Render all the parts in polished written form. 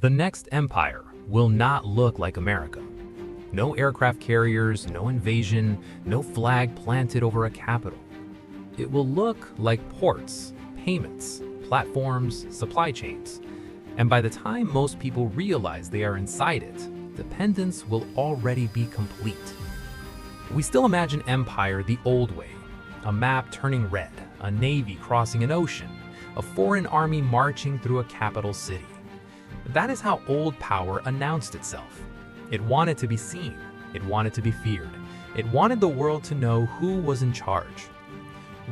The next empire will not look like America. No aircraft carriers, no invasion, no flag planted over a capital. It will look like ports, payments, platforms, supply chains. And by the time most people realize they are inside it, dependence will already be complete. We still imagine empire the old way, a map turning red, a navy crossing an ocean, a foreign army marching through a capital city. That is how old power announced itself. It wanted to be seen. It wanted to be feared. It wanted the world to know who was in charge.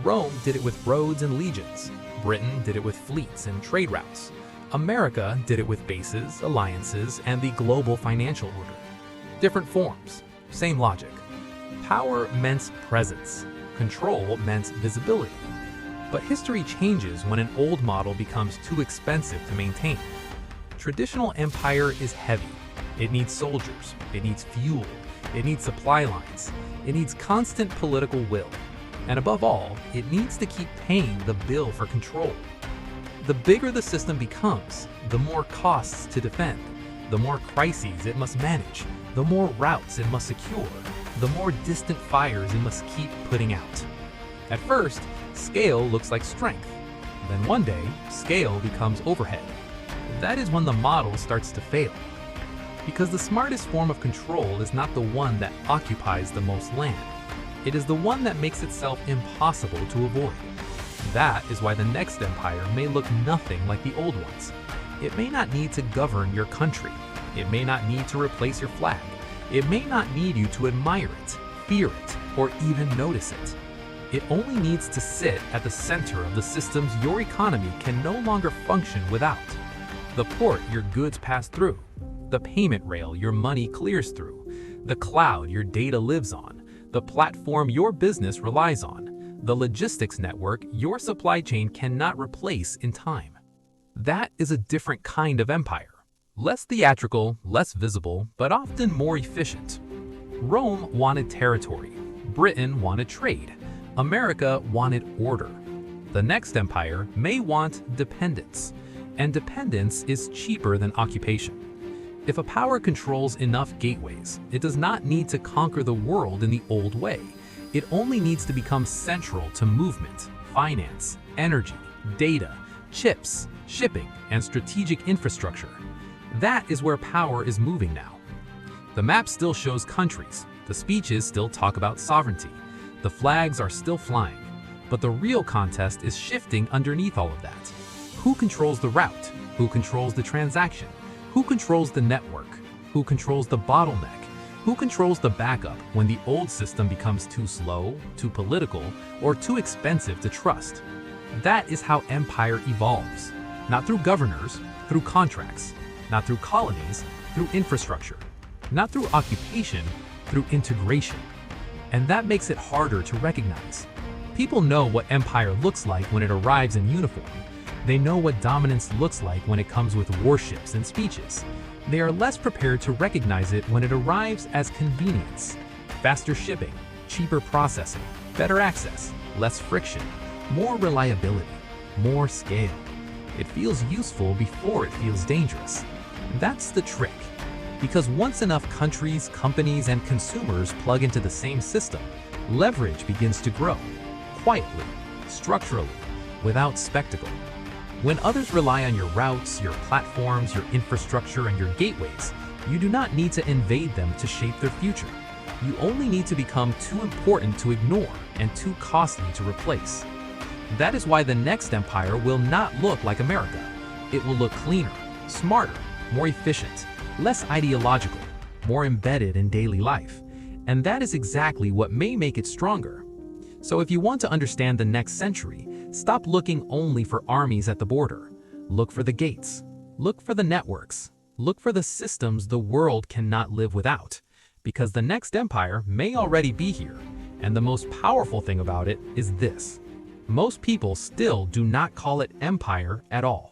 Rome did it with roads and legions. Britain did it with fleets and trade routes. America did it with bases, alliances, and the global financial order. Different forms, same logic. Power meant presence. Control meant visibility. But history changes when an old model becomes too expensive to maintain. Traditional empire is heavy. It needs soldiers, it needs fuel, it needs supply lines, it needs constant political will. And above all, it needs to keep paying the bill for control. The bigger the system becomes, the more costs to defend, the more crises it must manage, the more routes it must secure, the more distant fires it must keep putting out. At first, scale looks like strength. Then one day, scale becomes overhead. That is when the model starts to fail. Because the smartest form of control is not the one that occupies the most land. It is the one that makes itself impossible to avoid. That is why the next empire may look nothing like the old ones. It may not need to govern your country. It may not need to replace your flag. It may not need you to admire it, fear it, or even notice it. It only needs to sit at the center of the systems your economy can no longer function without. The port your goods pass through, the payment rail your money clears through, the cloud your data lives on, the platform your business relies on, the logistics network your supply chain cannot replace in time. That is a different kind of empire. Less theatrical, less visible, but often more efficient. Rome wanted territory. Britain wanted trade. America wanted order. The next empire may want dependence. And dependence is cheaper than occupation. If a power controls enough gateways, it does not need to conquer the world in the old way. It only needs to become central to movement, finance, energy, data, chips, shipping, and strategic infrastructure. That is where power is moving now. The map still shows countries. The speeches still talk about sovereignty. The flags are still flying. But the real contest is shifting underneath all of that. Who controls the route? Who controls the transaction? Who controls the network? Who controls the bottleneck? Who controls the backup when the old system becomes too slow, too political, or too expensive to trust? That is how empire evolves. Not through governors, through contracts. Not through colonies, through infrastructure. Not through occupation, through integration. And that makes it harder to recognize. People know what empire looks like when it arrives in uniform. They know what dominance looks like when it comes with warships and speeches. They are less prepared to recognize it when it arrives as convenience. Faster shipping, cheaper processing, better access, less friction, more reliability, more scale. It feels useful before it feels dangerous. That's the trick. Because once enough countries, companies, and consumers plug into the same system, leverage begins to grow, quietly, structurally, without spectacle. When others rely on your routes, your platforms, your infrastructure, and your gateways, you do not need to invade them to shape their future. You only need to become too important to ignore and too costly to replace. That is why the next empire will not look like America. It will look cleaner, smarter, more efficient, less ideological, more embedded in daily life. And that is exactly what may make it stronger. So if you want to understand the next century, stop looking only for armies at the border. Look for the gates. Look for the networks. Look for the systems the world cannot live without. Because the next empire may already be here. And the most powerful thing about it is this. Most people still do not call it empire at all.